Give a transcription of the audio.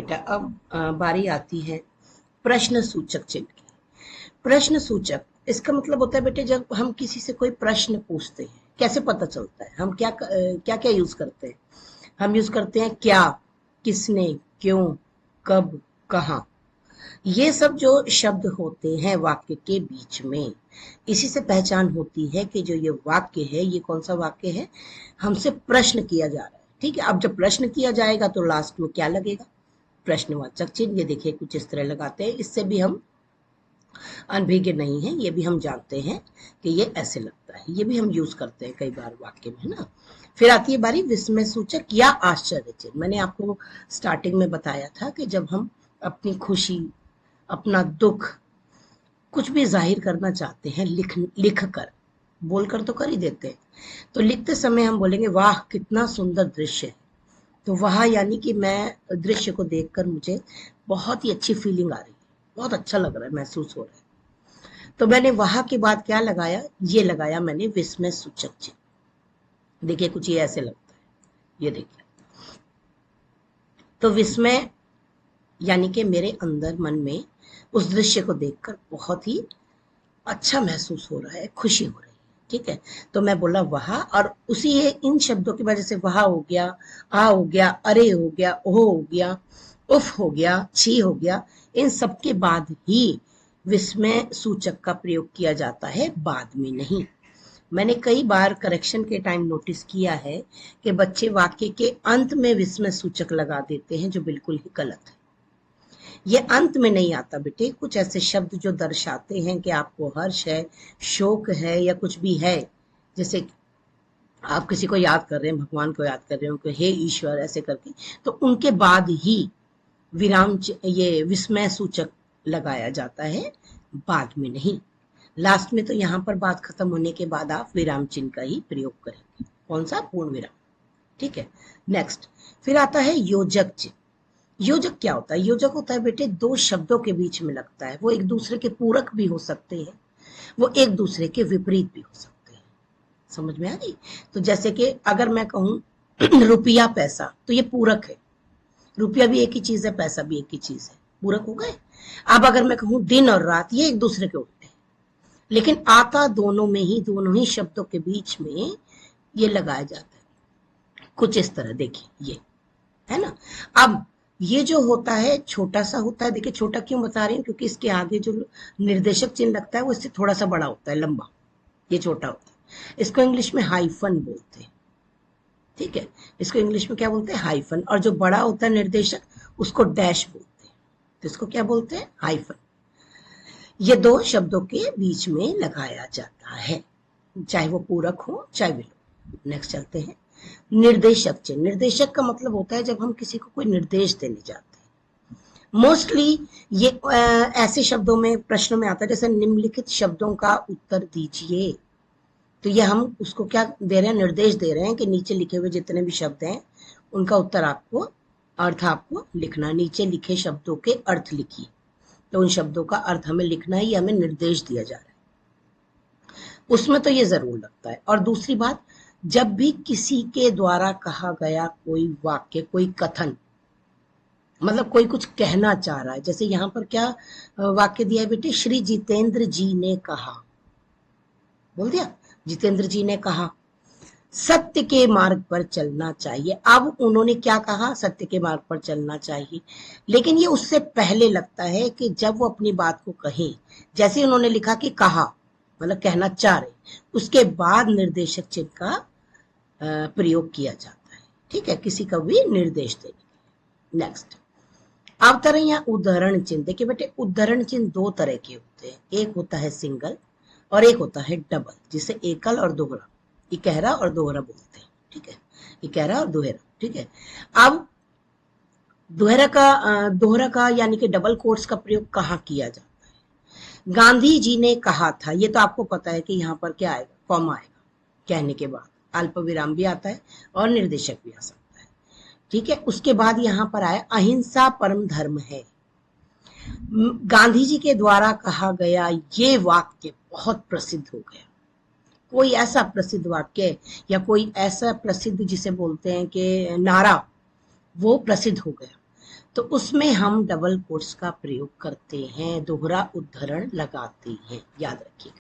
बेटा अब बारी आती है प्रश्न सूचक चिन्ह की। प्रश्न सूचक इसका मतलब होता है बेटे जब हम किसी से कोई प्रश्न पूछते हैं कैसे पता चलता है, हम क्या क्या क्या यूज करते हैं। हम यूज करते हैं क्या, किसने, क्यों, कब, कहाँ। ये सब जो शब्द होते हैं वाक्य के बीच में, इसी से पहचान होती है कि जो ये वाक्य है ये कौन सा वाक्य है, हमसे प्रश्न किया जा रहा है। ठीक है, अब जब प्रश्न किया जाएगा तो लास्ट में क्या लगेगा, प्रश्नवाचक चिन्ह। ये देखिए कुछ इस तरह लगाते हैं, इससे भी हम अनभिज्ञ नहीं है, ये भी हम जानते हैं कि ये ऐसे लगता है। ये भी हम यूज करते हैं कई बार वाक्य में, है ना। फिर आती है बारी विस्मय सूचक या आश्चर्य चिन्ह। मैंने आपको स्टार्टिंग में बताया था कि जब हम अपनी खुशी, अपना दुख, कुछ भी जाहिर करना चाहते हैं लिख कर, बोलकर तो कर ही देते हैं, तो लिखते समय हम बोलेंगे वाह कितना सुंदर दृश्य है। तो वह यानी कि मैं दृश्य को देखकर मुझे बहुत ही अच्छी फीलिंग आ रही है, बहुत अच्छा लग रहा है, महसूस हो रहा है। तो मैंने वहां के बाद क्या लगाया, ये लगाया मैंने विस्मय सूचक चिन्ह। देखिए कुछ ये ऐसे लगता है, ये देखिए। तो विस्मय यानी कि मेरे अंदर मन में उस दृश्य को देखकर बहुत ही अच्छा महसूस हो रहा है, खुशी हो रही है। ठीक है, तो मैं बोला वहा, और उसी इन शब्दों की वजह से वहा हो गया, आ हो गया, अरे हो गया, ओ हो गया, उफ हो गया, छी हो गया। इन सब के बाद ही विस्मय सूचक का प्रयोग किया जाता है, बाद में नहीं। मैंने कई बार करेक्शन के टाइम नोटिस किया है कि बच्चे वाक्य के अंत में विस्मय सूचक लगा देते हैं, जो बिल्कुल ही गलत है। ये अंत में नहीं आता बेटे, कुछ ऐसे शब्द जो दर्शाते हैं कि आपको हर्ष है, शोक है, या कुछ भी है, जैसे आप किसी को याद कर रहे हैं, भगवान को याद कर रहे हो कि हे ईश्वर ऐसे करके, तो उनके बाद ही ये विस्मय सूचक लगाया जाता है, बाद में नहीं। लास्ट में तो यहाँ पर बात खत्म होने के बाद आप विराम चिन्ह का ही प्रयोग करेंगे। कौन सा, पूर्ण विराम। ठीक है, नेक्स्ट। फिर आता है योजक चिन्ह। योजक क्या होता है, योजक होता है बेटे दो शब्दों के बीच में लगता है, वो एक दूसरे के पूरक भी हो सकते हैं, वो एक दूसरे के विपरीत भी हो सकते हैं। समझ में आ गई। तो जैसे कि अगर मैं कहूं रुपया पैसा, तो ये पूरक है, रुपया भी एक ही चीज है, पैसा भी एक ही चीज है, पूरक हो गए। अब अगर मैं कहूं दिन और रात, ये एक दूसरे के उल्टे हैं, लेकिन आता दोनों में ही, दोनों ही शब्दों के बीच में ये लगाया जाता है, कुछ इस तरह। देखिए ये है ना। अब ये जो होता है छोटा सा होता है, देखिए छोटा क्यों बता रही हूँ, क्योंकि इसके आगे जो निर्देशक चिन्ह लगता है वो इससे थोड़ा सा बड़ा होता है, लंबा, ये छोटा होता है। इसको इंग्लिश में हाइफन बोलते हैं। ठीक है, इसको इंग्लिश में क्या बोलते हैं, हाइफन। और जो बड़ा होता है निर्देशक उसको डैश बोलते हैं, तो इसको क्या बोलते हैं, हाइफन। ये दो शब्दों के बीच में लगाया जाता है, चाहे वो पूरक हो चाहे विलोम। नेक्स्ट चलते हैं निर्देशक चिन्ह। निर्देशक का मतलब होता है जब हम किसी को कोई निर्देश देने जाते हैं। मोस्टली ये ऐसे शब्दों में, प्रश्नों में आता है, जैसे निम्नलिखित शब्दों का उत्तर दीजिए। तो ये हम उसको क्या दे रहे हैं, निर्देश दे रहे हैं कि नीचे लिखे हुए जितने भी शब्द हैं उनका उत्तर आपको, अर्थ आपको लिखना। नीचे लिखे शब्दों के अर्थ लिखिए, तो उन शब्दों का अर्थ हमें लिखना ही, हमें निर्देश दिया जा रहा है, उसमें तो ये जरूर लगता है। और दूसरी बात, जब भी किसी के द्वारा कहा गया कोई वाक्य, कोई कथन, मतलब कोई कुछ कहना चाह रहा है, जैसे यहाँ पर क्या वाक्य दिया है बेटे, श्री जितेंद्र जी ने कहा, बोल दिया, जितेंद्र जी ने कहा सत्य के मार्ग पर चलना चाहिए। अब उन्होंने क्या कहा, सत्य के मार्ग पर चलना चाहिए, लेकिन ये उससे पहले लगता है कि जब वो अपनी बात को कहें, जैसे उन्होंने लिखा कि कहा, मतलब कहना चाह रहे, उसके बाद निर्देशक चिन्ह का प्रयोग किया जाता है। ठीक है, किसी का भी निर्देश देने। नेक्स्ट, अवतरण या उदाहरण चिन्ह। देखिए बेटे उदाहरण चिन्ह दो तरह के होते हैं, एक होता है सिंगल और एक होता है डबल, जिसे एकल और दोहरा, इकहरा और दोहरा बोलते हैं। ठीक है, इकहरा और दोहरा। ठीक है, अब दोहरा का यानी कि डबल कोट्स का प्रयोग कहाँ किया जाता है, गांधी जी ने कहा था, ये तो आपको पता है कि यहाँ पर क्या आएगा, कॉमा आएगा, कहने के बाद अल्प विराम भी आता है और निर्देशक भी आ सकता है। ठीक है, उसके बाद यहाँ पर आया अहिंसा परम धर्म है। गांधी जी के द्वारा कहा गया ये वाक्य बहुत प्रसिद्ध हो गया, कोई ऐसा प्रसिद्ध वाक्य या कोई ऐसा प्रसिद्ध जिसे बोलते हैं कि नारा, वो प्रसिद्ध हो गया। तो उसमें हम डबल कोट्स का प्रयोग करते हैं, दोहरा उद्धरण लगाते हैं, याद रखिएगा।